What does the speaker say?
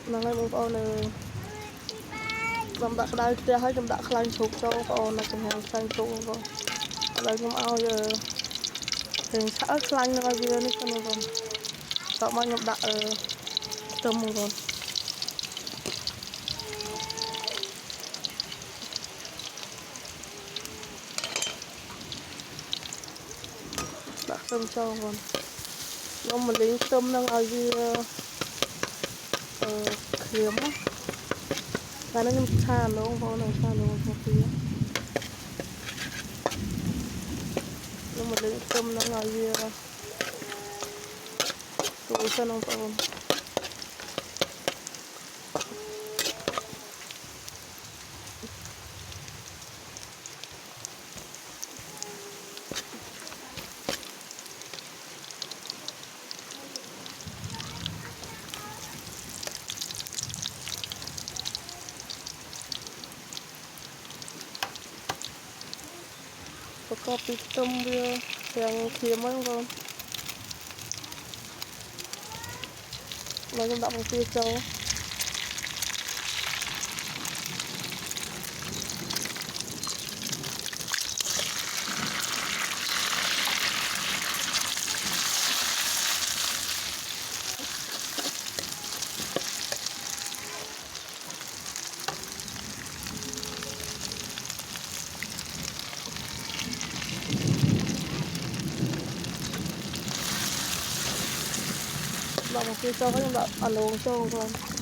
Nó ngay bông bông này làm đặt đai kia hay làm đặt khăn chụp cho bông là cũng hàng khăn chụp bông ở đây cũng ao giờ thì xã khăn nó gì nữa con bông sợ mà nhập đặt trầm bông đặt trầm cho bông nó mình lấy trầm đang ao gì khiếm á cái nó tràn nó không có nào tràn nó không khí nhưng mà lấy trầm đang ao gì tôi cho nó bông có bị trầm bia yang khiếm ấy không nó cũng đọng phía châu đọng phía châu có những đọng ăn uống châu không